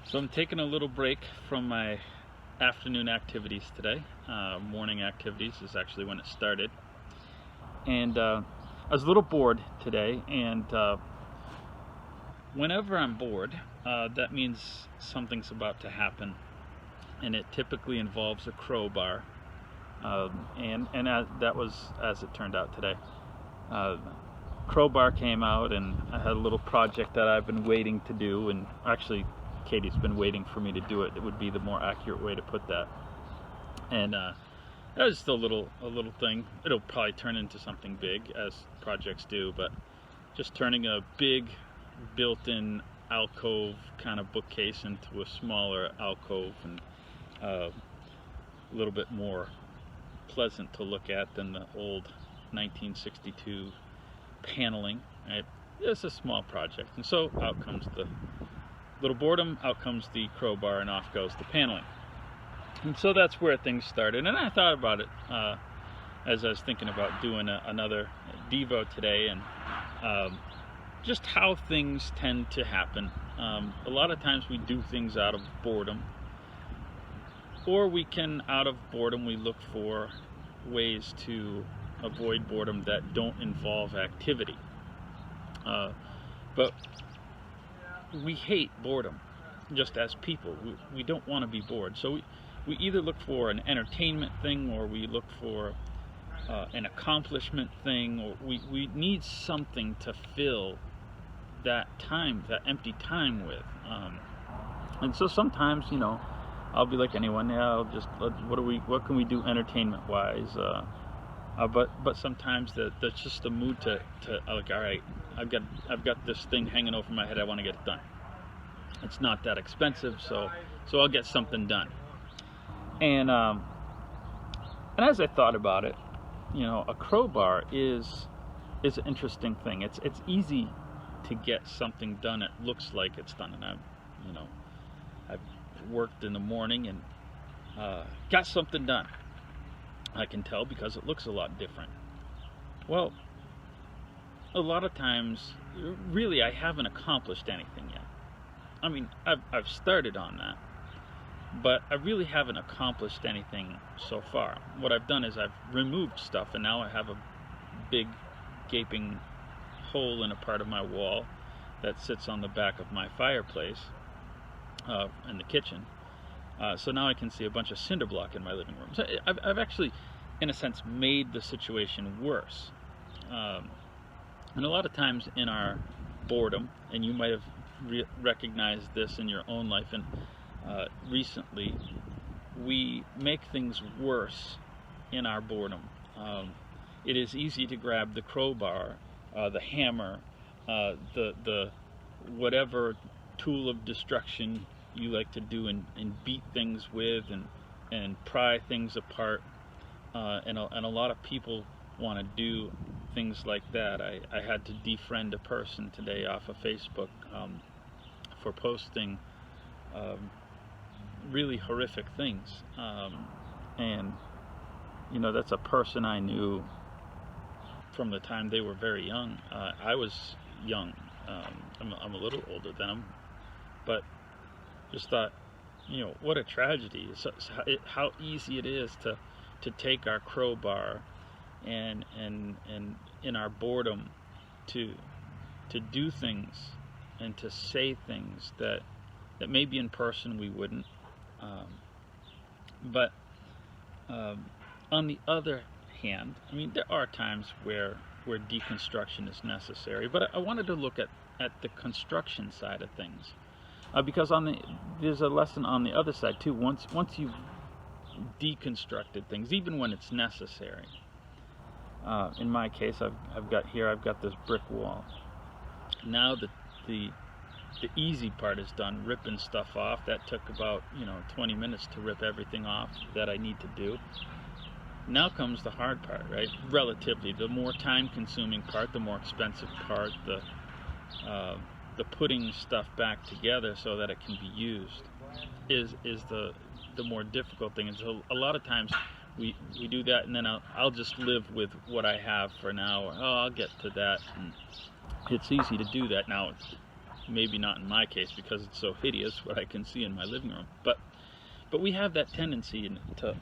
So I'm taking a little break from my afternoon activities today. Morning activities is actually when it started. And I was a little bored today, and whenever I'm bored, that means something's about to happen. And it typically involves a crowbar. That was as it turned out today. Uh, Crowbar came out, and I had a little project that I've been waiting to do, and actually Katie's been waiting for me to do it. It would be the more accurate way to put that. And that was just a little thing. It'll probably turn into something big, as projects do, but just turning a big built-in alcove kind of bookcase into a smaller alcove, and a little bit more pleasant to look at than the old 1962 paneling. Right? It's a small project, and so out comes the little boredom, out comes the crowbar, and off goes the paneling. And so that's where things started. And I thought about it as I was thinking about doing another Devo today, and just how things tend to happen. A lot of times we do things out of boredom, or we can, out of boredom, we look for ways to avoid boredom that don't involve activity. But we hate boredom just as people. We don't want to be bored. So we either look for an entertainment thing, or we look for an accomplishment thing, or we need something to fill that time, that empty time with. And so sometimes, I'll be like anyone. Yeah, I'll just what can we do entertainment wise? But sometimes that's just the mood to like, all right, I've got this thing hanging over my head. I want to get it done. It's not that expensive, so I'll get something done. And as I thought about it, a crowbar is an interesting thing. It's easy to get something done. It looks like it's done, and I've worked in the morning and got something done. I can tell because it looks a lot different. Well, a lot of times, really, I haven't accomplished anything yet. I mean, I've started on that, but I really haven't accomplished anything so far. What I've done is I've removed stuff, and now I have a big gaping hole in a part of my wall that sits on the back of my fireplace in the kitchen. So now I can see a bunch of cinder block in my living room. So I've actually, in a sense, made the situation worse. And a lot of times in our boredom, and you might have recognized this in your own life, and recently, we make things worse in our boredom. It is easy to grab the crowbar, the hammer, the whatever tool of destruction you like to do, and beat things with, and pry things apart. And a lot of people want to do things like that. I had to defriend a person today off of Facebook for posting really horrific things. And that's a person I knew from the time they were very young. I was young. I'm a little older than them, but just thought, what a tragedy. How easy it is to take our crowbar and in our boredom to do things and to say things that maybe in person we wouldn't. But on the other hand, I mean, there are times where deconstruction is necessary, but I wanted to look at the construction side of things, because there's a lesson on the other side too. Once you've deconstructed things, even when it's necessary. In my case, I've got this brick wall. Now the easy part is done, ripping stuff off. That took about 20 minutes to rip everything off that I need to do. Now comes the hard part, right? Relatively, the more time-consuming part, the more expensive part, the putting stuff back together so that it can be used is the more difficult thing. And so a lot of times we do that, and then I'll just live with what I have for now. Or, I'll get to that. And it's easy to do that now. maybe not in my case because it's so hideous what I can see in my living room. But we have that tendency to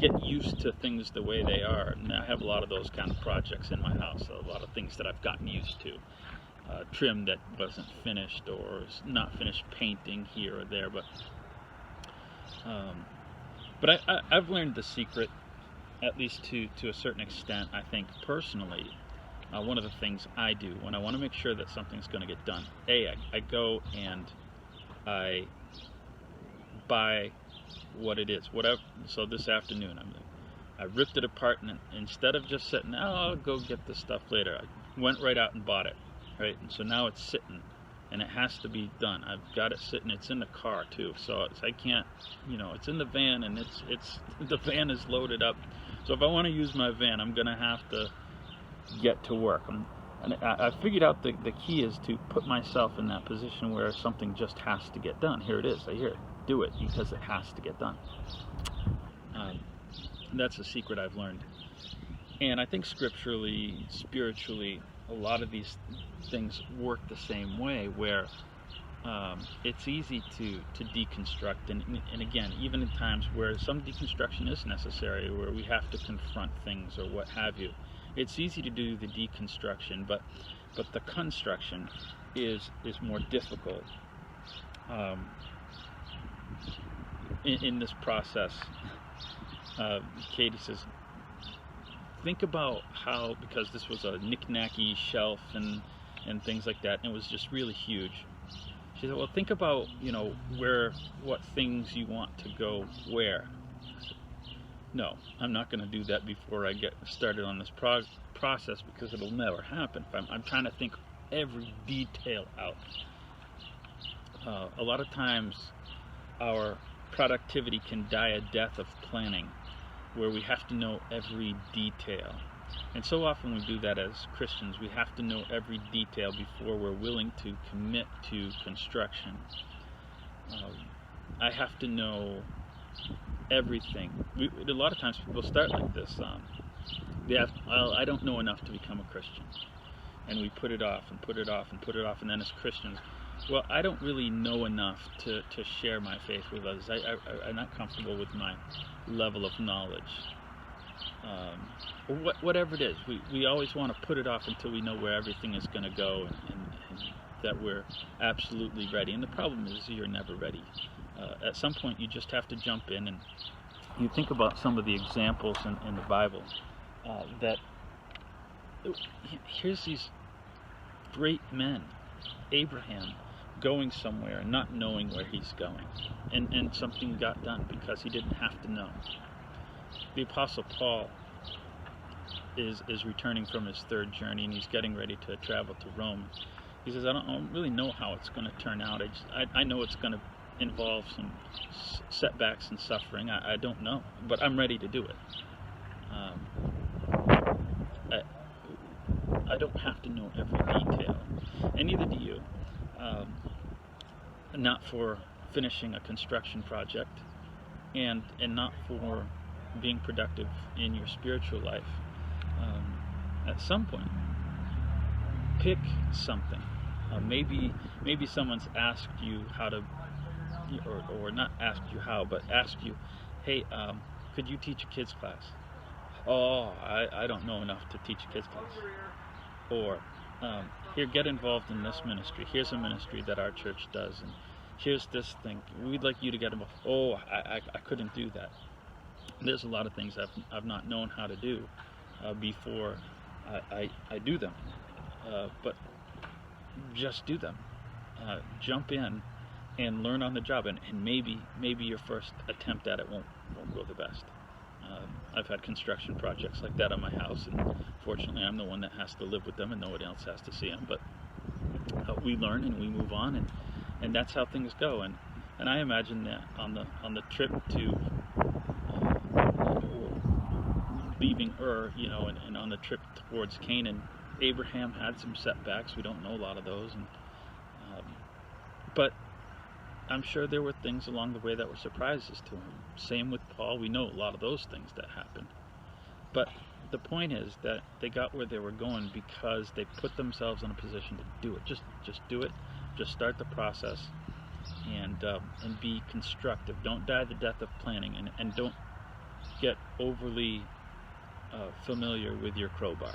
get used to things the way they are. And I have a lot of those kind of projects in my house, a lot of things that I've gotten used to. Trim that wasn't finished, or not finished painting here or there. But I've learned the secret, at least to a certain extent, I think, personally. One of the things I do when I want to make sure that something's going to get done, I go and I buy what it is, whatever. So this afternoon, I ripped it apart, and instead of just sitting, oh, I'll go get the stuff later, I went right out and bought it, right? And so now it's sitting, and it has to be done. I've got it sitting. It's in the car too, so I can't, it's in the van, and it's the van is loaded up. So if I want to use my van, I'm gonna have to get to work. And I figured out the key is to put myself in that position where something just has to get done. Here it is. I hear it. Do it because it has to get done. That's a secret I've learned. And I think scripturally, spiritually, a lot of these things work the same way, where it's easy to deconstruct. And again, even in times where some deconstruction is necessary, where we have to confront things or what have you, it's easy to do the deconstruction, but the construction is more difficult. In this process, Katie says, think about how, because this was a knick-knacky shelf and things like that, and it was just really huge. She said, well, think about, what things you want to go where. No, I'm not going to do that before I get started on this process, because it'll never happen. I'm trying to think every detail out. A lot of times our productivity can die a death of planning, where we have to know every detail. And so often we do that as Christians. We have to know every detail before we're willing to commit to construction. I have to know everything. A lot of times people start like this. I don't know enough to become a Christian. And we put it off and put it off and put it off. And then as Christians, well, I don't really know enough to share my faith with others. I'm not comfortable with my level of knowledge. Whatever it is, we always want to put it off until we know where everything is going to go and that we're absolutely ready. And the problem is you're never ready. At some point, you just have to jump in, and you think about some of the examples in the Bible that here's these great men, Abraham, going somewhere and not knowing where he's going, and something got done because he didn't have to know. The Apostle Paul is returning from his third journey, and he's getting ready to travel to Rome. He says, I don't really know how it's going to turn out. I know it's going to involve some setbacks and suffering. I don't know, but I'm ready to do it. I don't have to know every detail, and neither do you. Not for finishing a construction project, and not for being productive in your spiritual life. At some point, pick something. Maybe someone's asked you how to, or not asked you how, but asked you, hey, could you teach a kids class? Oh, I don't know enough to teach a kids class. Or here, get involved in this ministry. Here's a ministry that our church does, and here's this thing. We'd like you to get involved. Oh, I couldn't do that. There's a lot of things I've not known how to do before I do them. But just do them. Jump in and learn on the job, and maybe your first attempt at it won't go the best. I've had construction projects like that on my house, and fortunately I'm the one that has to live with them and no one else has to see them, but we learn and we move on, and that's how things go. And I imagine that on the trip to leaving Ur, and on the trip towards Canaan, Abraham had some setbacks. We don't know a lot of those, but I'm sure there were things along the way that were surprises to him. Same with Paul. We know a lot of those things that happened. But the point is that they got where they were going because they put themselves in a position to do it. Just do it. Just start the process and be constructive. Don't die the death of planning, and don't get overly familiar with your crowbar.